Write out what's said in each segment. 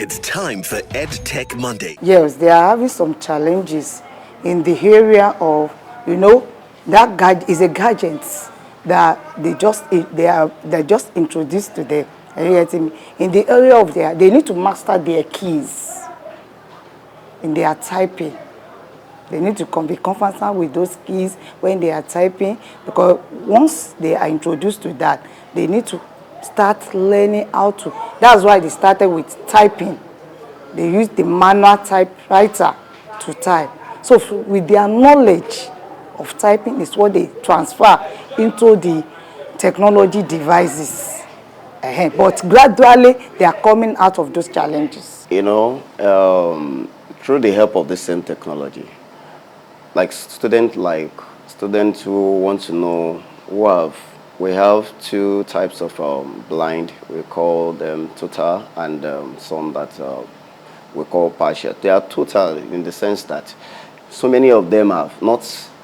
It's time for EdTech Monday. Yes, they are having some challenges in the area of, that is a gadget that they're just introduced to them. In the area of they need to master their keys in their typing. They need to be conversant with those keys when they are typing, because once they are introduced to that, they need to start learning how to. That's why they started with typing. They use the manual typewriter to type. So with their knowledge of typing is what they transfer into the technology devices. But gradually, they are coming out of those challenges. Through the help of the same technology, students who want to know, we have two types of blind. We call them total, and some that we call partial. They are total in the sense that so many of them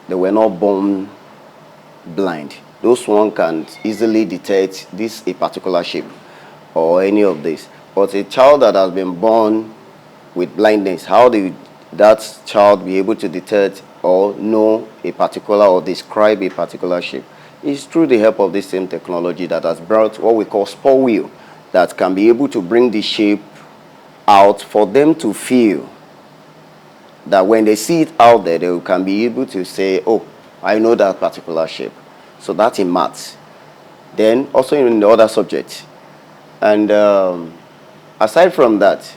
they were not born blind. Those one can easily detect a particular shape or any of this. But a child that has been born with blindness, how that child be able to detect or know a particular or describe a particular shape? It's through the help of this same technology that has brought what we call spur wheel, that can be able to bring the shape out for them to feel that when they see it out there, they can be able to say, oh, I know that particular shape. So that's in maths. Then also in the other subjects. And aside from that,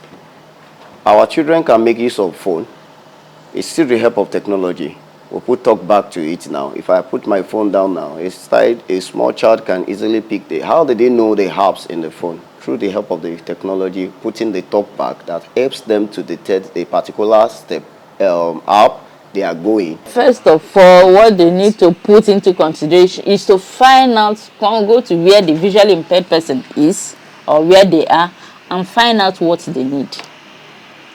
our children can make use of phone. It's still the help of technology. We'll put talk back to it now. If I put my phone down now, a small child can easily pick how do they know the apps in the phone? Through the help of the technology, putting the talk back that helps them to detect a particular step app they are going. First of all, what they need to put into consideration is to find out, go to where the visually impaired person is or where they are, and find out what they need.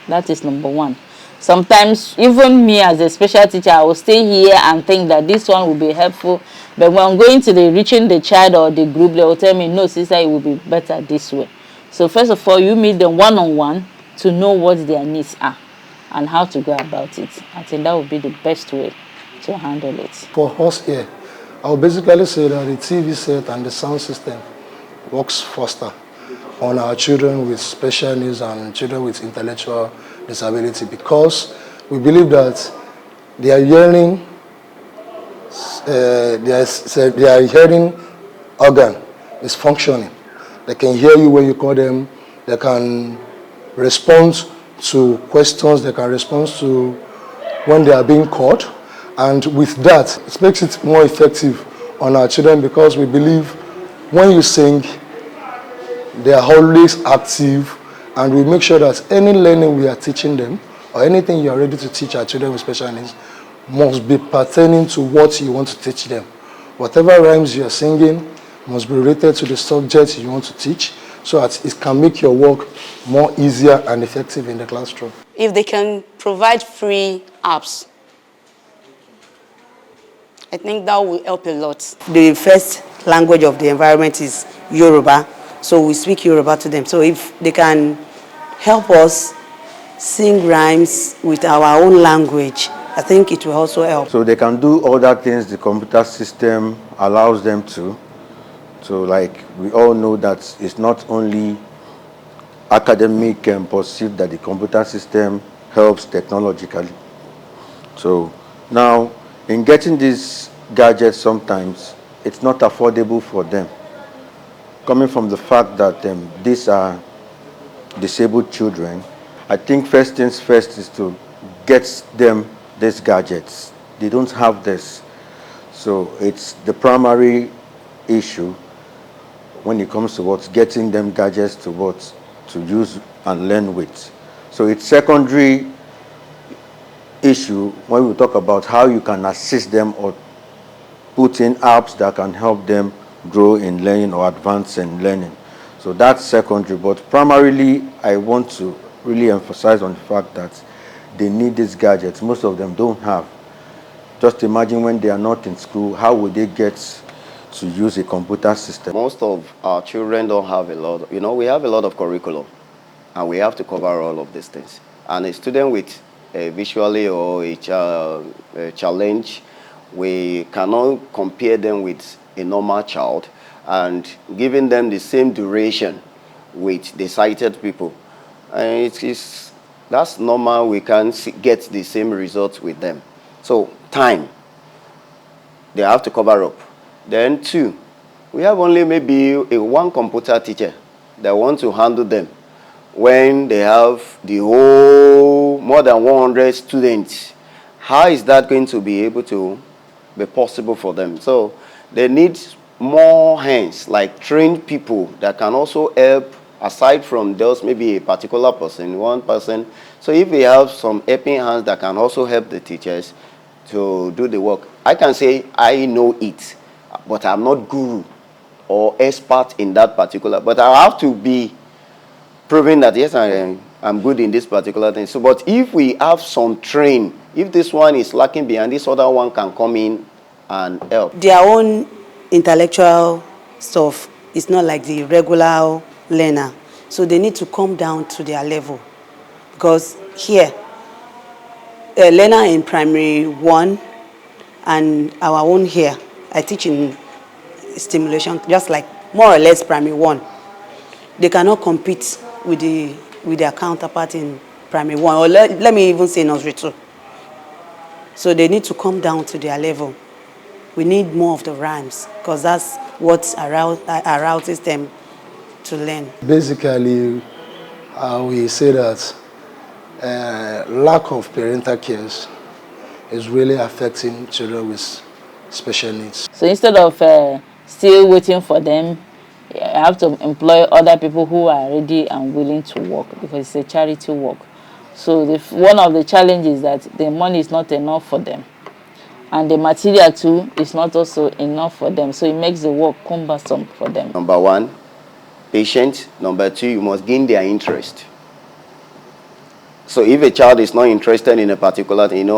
That is number one. Sometimes even me as a special teacher, I will stay here and think that this one will be helpful, but when I'm going to reaching the child or the group, they will tell me, no, sister, it will be better this way. So first of all, you meet them one-on-one to know what their needs are and how to go about it. I think that would be the best way to handle it. For us here, I would basically say that the TV set and the sound system works faster on our children with special needs and children with intellectual disability, because we believe that their hearing organ is functioning. They can hear you when you call them. They can respond to questions. They can respond to when they are being called. And with that, it makes it more effective on our children, because we believe when you sing, they are always active, and we make sure that any learning we are teaching them or anything you are ready to teach our children with special needs must be pertaining to what you want to teach them. Whatever rhymes you are singing must be related to the subject you want to teach, so that it can make your work more easier and effective in the classroom. If they can provide free apps, I think that will help a lot. The first language of the environment is Yoruba, so we speak Yoruba to them. So if they can help us sing rhymes with our own language, I think it will also help. So they can do other things the computer system allows them to. So like we all know that it's not only academic and perceived that the computer system helps technologically. So now in getting these gadgets, sometimes it's not affordable for them. Coming from the fact that these are disabled children, I think first things first is to get them these gadgets. They don't have this. So it's the primary issue when it comes to getting them gadgets to use and learn with. So it's secondary issue when we talk about how you can assist them or put in apps that can help them grow in learning or advance in learning. So that's secondary, but primarily I want to really emphasize on the fact that they need these gadgets. Most of them don't have. Just imagine when they are not in school, how would they get to use a computer system? Most of our children don't have a lot. We have a lot of curriculum. and we have to cover all of these things. And a student with a visually or a challenge, we cannot compare them with a normal child and giving them the same duration with the sighted people. And that's normal. We can get the same results with them. So time, they have to cover up. Then 2, we have only maybe one computer teacher that wants to handle them when they have the whole more than 100 students. How is that going to be able to be possible for them? So they need more hands, like trained people that can also help aside from those, maybe a particular person, one person. So if we have some helping hands that can also help the teachers to do the work, I can say I know it, but I'm not guru or expert in that particular, but I have to be proving that yes, I'm good in this particular thing. So, but if we have some train, if this one is lacking behind, this other one can come in and help. Their own intellectual stuff is not like the regular learner, so they need to come down to their level. Because here, a learner in primary 1 and our own here, I teach in stimulation, just like more or less primary 1. They cannot compete with their counterpart in primary 1, or let me even say nursery 2. So they need to come down to their level. We need more of the rhymes, because that's what arouses them to learn. Basically, we say that lack of parental care is really affecting children with special needs. So instead of still waiting for them, you have to employ other people who are ready and willing to work, because it's a charity work. So one of the challenges is that the money is not enough for them, and the material too is not also enough for them. So it makes the work cumbersome for them. Number 1, patient. Number 2, you must gain their interest. So if a child is not interested in a particular thing,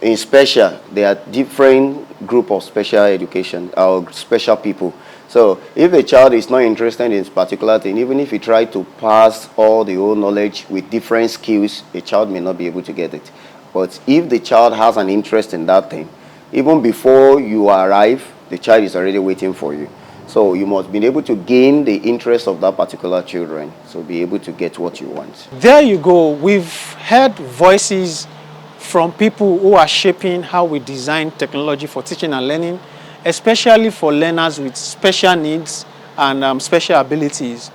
in special, there are different group of special education or special people. So if a child is not interested in a particular thing, even if you try to pass all the whole knowledge with different skills, a child may not be able to get it. But if the child has an interest in that thing, even before you arrive, the child is already waiting for you. So you must be able to gain the interest of that particular children, so be able to get what you want. There you go. We've heard voices from people who are shaping how we design technology for teaching and learning, especially for learners with special needs and special abilities.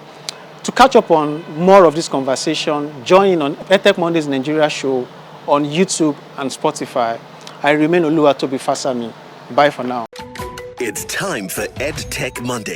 To catch up on more of this conversation, join in on EdTech Mondays Nigeria show on YouTube and Spotify. I remain Oluwatobi Fasami. Bye for now. It's time for EdTech Monday.